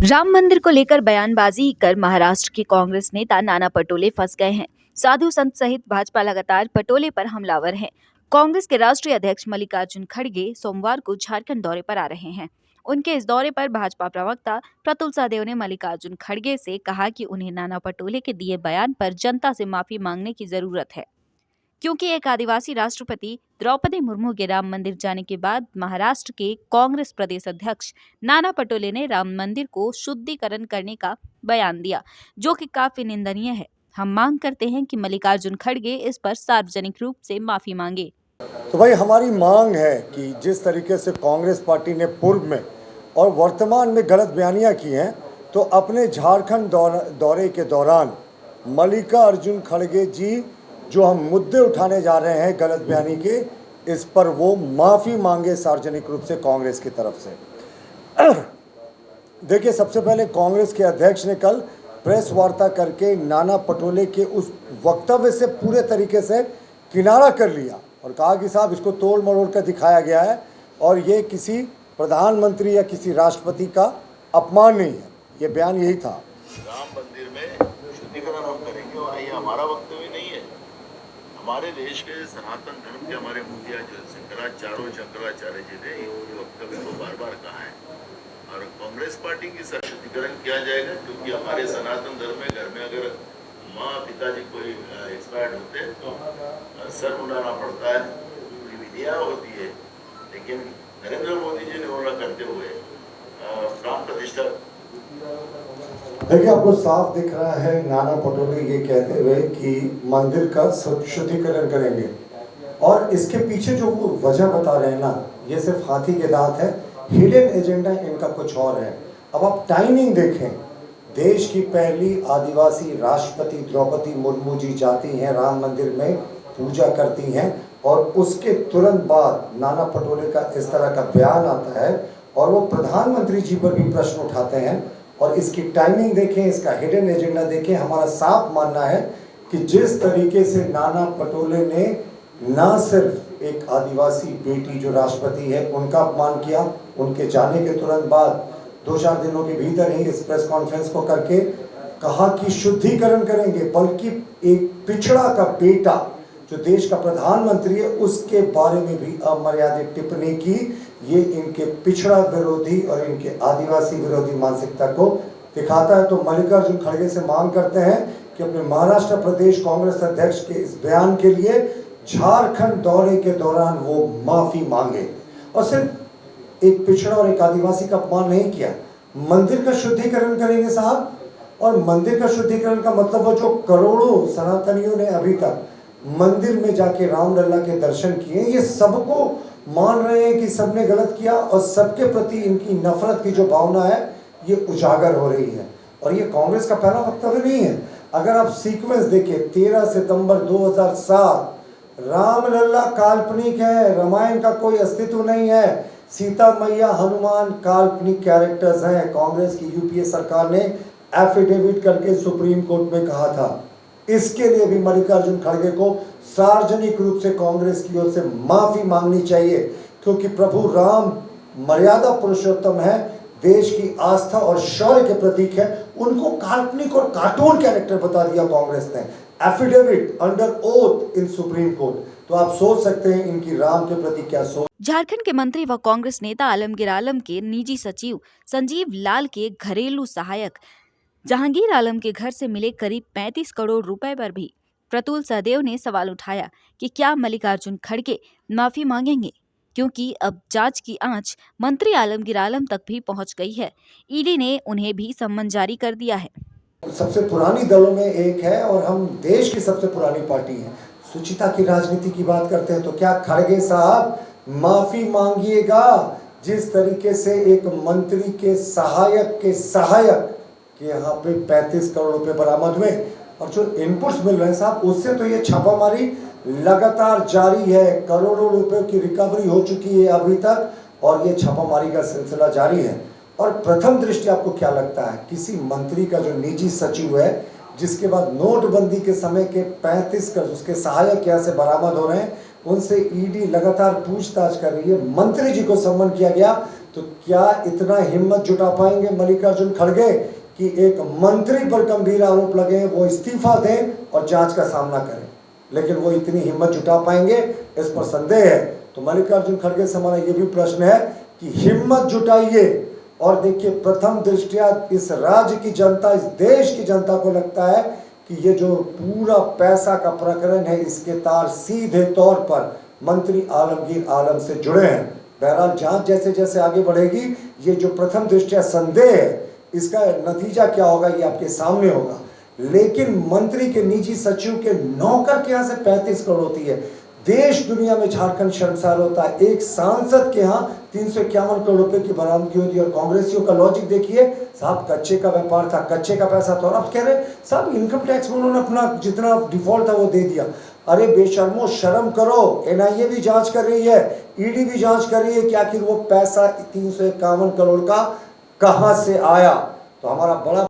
राम मंदिर को लेकर बयानबाजी कर महाराष्ट्र के कांग्रेस नेता नाना पटोले फंस गए हैं। साधु संत सहित भाजपा लगातार पटोले पर हमलावर है। कांग्रेस के राष्ट्रीय अध्यक्ष मल्लिकार्जुन खड़गे सोमवार को झारखंड दौरे पर आ रहे हैं। उनके इस दौरे पर भाजपा प्रवक्ता प्रतुल सहदेव ने मल्लिकार्जुन खड़गे से कहा कि उन्हें नाना पटोले के दिए बयान पर जनता से माफी मांगने की जरूरत है, क्योंकि एक आदिवासी राष्ट्रपति द्रौपदी मुर्मू के राम मंदिर जाने के बाद महाराष्ट्र के कांग्रेस प्रदेश अध्यक्ष नाना पटोले ने राम मंदिर को शुद्धिकरण करने का बयान दिया, जो कि काफी निंदनीय है। हम मांग करते हैं कि मल्लिकार्जुन खड़गे इस पर सार्वजनिक रूप से माफी मांगे। तो भाई हमारी मांग है कि जिस तरीके से कांग्रेस पार्टी ने पूर्व में और वर्तमान में गलत बयानियां की हैं, तो अपने झारखंड दौरे के दौरान मल्लिकार्जुन खड़गे जी जो हम मुद्दे उठाने जा रहे हैं गलत बयानी के, इस पर वो माफ़ी मांगे सार्वजनिक रूप से कांग्रेस की तरफ से। देखिए, सबसे पहले कांग्रेस के अध्यक्ष ने कल प्रेस वार्ता करके नाना पटोले के उस वक्तव्य से पूरे तरीके से किनारा कर लिया और कहा कि साहब इसको तोड़ मरोड़ कर दिखाया गया है और ये किसी प्रधानमंत्री या किसी राष्ट्रपति का अपमान नहीं है। ये बयान यही था। राम मंदिर में शुद्धिकरण हम करेंगे और ये हमारा वक्तव्य नहीं है। हमारे देश के सनातन धर्म के हमारे मुखिया जो शंकराचार्य जी ने ये वक्तव्य को बार बार कहा है और कांग्रेस पार्टी की शुद्धिकरण किया जाएगा, क्योंकि हमारे सनातन धर्म में घर में अगर माँ पिताजी कोई एक्सपायर्ड होते हैं तो सर मुंडाना पड़ता है, पूरी विधियाँ होती है। लेकिन नरेंद्र मोदी जी ने ओला करते हुए प्राण प्रतिष्ठा। देखिए, आपको साफ दिख रहा है नाना पटोले ये कहते हुए कि मंदिर का शुद्धिकरण करेंगे, और इसके पीछे जो वो वजह बता रहे हैं ना, ये सिर्फ हाथी के दांत है। हिडन एजेंडा इनका कुछ और है। अब आप टाइमिंग देखें, देश की पहली आदिवासी राष्ट्रपति द्रौपदी मुर्मू जी जाती हैं राम मंदिर में, पूजा करती हैं, और उसके तुरंत बाद नाना पटोले का इस तरह का बयान आता है और वो प्रधानमंत्री जी पर भी प्रश्न उठाते हैं। और इसकी टाइमिंग देखें, इसका हिडन एजेंडा देखें। हमारा साफ मानना है कि जिस तरीके से नाना पटोले ने ना सिर्फ एक आदिवासी बेटी जो राष्ट्रपति है उनका अपमान किया, उनके जाने के तुरंत बाद 2-4 दिनों के भीतर ही इस प्रेस कॉन्फ्रेंस को करके कहा कि शुद्धिकरण करेंगे, बल्कि एक पिछड़ा का बेटा जो देश का प्रधानमंत्री है उसके बारे में भी अमर्यादित टिप्पणी की। ये इनके पिछड़ा विरोधी और इनके आदिवासी विरोधी मानसिकता को दिखाता है। तो मल्लिकार्जुन खड़गे से मांग करते हैं कि अपने महाराष्ट्र प्रदेश कांग्रेस अध्यक्ष के इस बयान के लिए झारखंड दौरे के दौरान वो माफी मांगे, और सिर्फ एक पिछड़ा और एक आदिवासी का अपमान नहीं किया, मंदिर का शुद्धिकरण करेंगे साहब। और मंदिर का शुद्धिकरण का मतलब वो जो करोड़ों सनातनियों ने अभी तक मंदिर में जाके रामलला के दर्शन किए, ये सबको मान रहे हैं कि सबने गलत किया और सबके प्रति इनकी नफरत की जो भावना है ये उजागर हो रही है। और ये कांग्रेस का पहला वक्तव्य नहीं है। अगर आप सीक्वेंस देखें, 13 सितंबर 2007, रामलला काल्पनिक है, रामायण का कोई अस्तित्व नहीं है, सीता मैया हनुमान काल्पनिक कैरेक्टर्स हैं। कांग्रेस की यूपीए सरकार ने एफिडेविट करके सुप्रीम कोर्ट में कहा था। इसके लिए भी मल्लिकार्जुन खड़गे को सार्वजनिक रूप से कांग्रेस की ओर से माफी मांगनी चाहिए, क्योंकि प्रभु राम मर्यादा पुरुषोत्तम है, देश की आस्था और शौर्य के प्रतीक है। उनको काल्पनिक और कार्टून कैरेक्टर बता दिया कांग्रेस ने, एफिडेविट अंडर ओथ इन सुप्रीम कोर्ट। तो आप सोच सकते हैं इनकी राम के प्रति क्या सोच। झारखंड के मंत्री व कांग्रेस नेता आलमगीर आलम के निजी सचिव संजीव लाल के घरेलू सहायक जहांगीर आलम के घर से मिले करीब 35 करोड़ रुपए पर भी प्रतुल सहदेव ने सवाल उठाया कि क्या मल्लिकार्जुन खड़गे माफी मांगेंगे, क्योंकि अब जांच की आंच मंत्री आलमगीर आलम तक भी पहुंच गई है। ईडी ने उन्हें भी सम्मन जारी कर दिया है। सबसे पुरानी दलों में एक है और हम देश की सबसे पुरानी पार्टी है। सुचिता की राजनीति की बात करते हैं तो क्या खड़गे साहब माफी मांगिएगा? जिस तरीके से एक मंत्री के सहायक के यहाँ पे 35 करोड़ रुपए बरामद हुए और जो इनपुट्स मिल रहे हैं साहब, उससे तो ये छापामारी लगातार जारी है। करोड़ों रुपए की रिकवरी हो चुकी है अभी तक और ये छापामारी का सिलसिला जारी है। और प्रथम दृष्टि आपको क्या लगता है, किसी मंत्री का जो निजी सचिव है, जिसके बाद नोटबंदी के समय के 35 करोड़ उसके सहायक यहाँ से बरामद हो रहे हैं, उनसे ईडी लगातार पूछताछ कर रही है, मंत्री जी को सम्मन किया गया, तो क्या इतना हिम्मत जुटा पाएंगे मल्लिकार्जुन खड़गे कि एक मंत्री पर गंभीर आरोप लगे, वो इस्तीफा दें और जांच का सामना करें? लेकिन वो इतनी हिम्मत जुटा पाएंगे, इस पर संदेह है। तो मल्लिकार्जुन खड़गे से हमारा ये भी प्रश्न है कि हिम्मत जुटाइए और देखिए, प्रथम दृष्टया इस राज्य की जनता, इस देश की जनता को लगता है कि ये जो पूरा पैसा का प्रकरण है, इसके तार सीधे तौर पर मंत्री आलमगीर आलम से जुड़े हैं। बहरहाल जांच जैसे जैसे आगे बढ़ेगी, ये जो प्रथम दृष्टया संदेह है, इसका नतीजा क्या होगा ये आपके सामने होगा। लेकिन मंत्री के निजी सचिव के नौकर के यहाँ से 35 करोड़ होती है। देश दुनिया में झारखंड शर्मसार होता है। एक सांसद के यहाँ 351 करोड़ रुपए की बरामदगी होती है। और कांग्रेसियों का लॉजिक देखिए, साहब कच्चे का व्यापार था, कच्चे का पैसा था, और अब कह रहे साहब इनकम टैक्स में उन्होंने अपना जितना डिफॉल्ट था वो दे दिया। अरे बेशर्मो, शर्म करो। एनआईए भी जांच कर रही है, ईडी भी जांच कर रही है कि आखिर वो पैसा 351 करोड़ का कहां से आया। तो हमारा बड़ा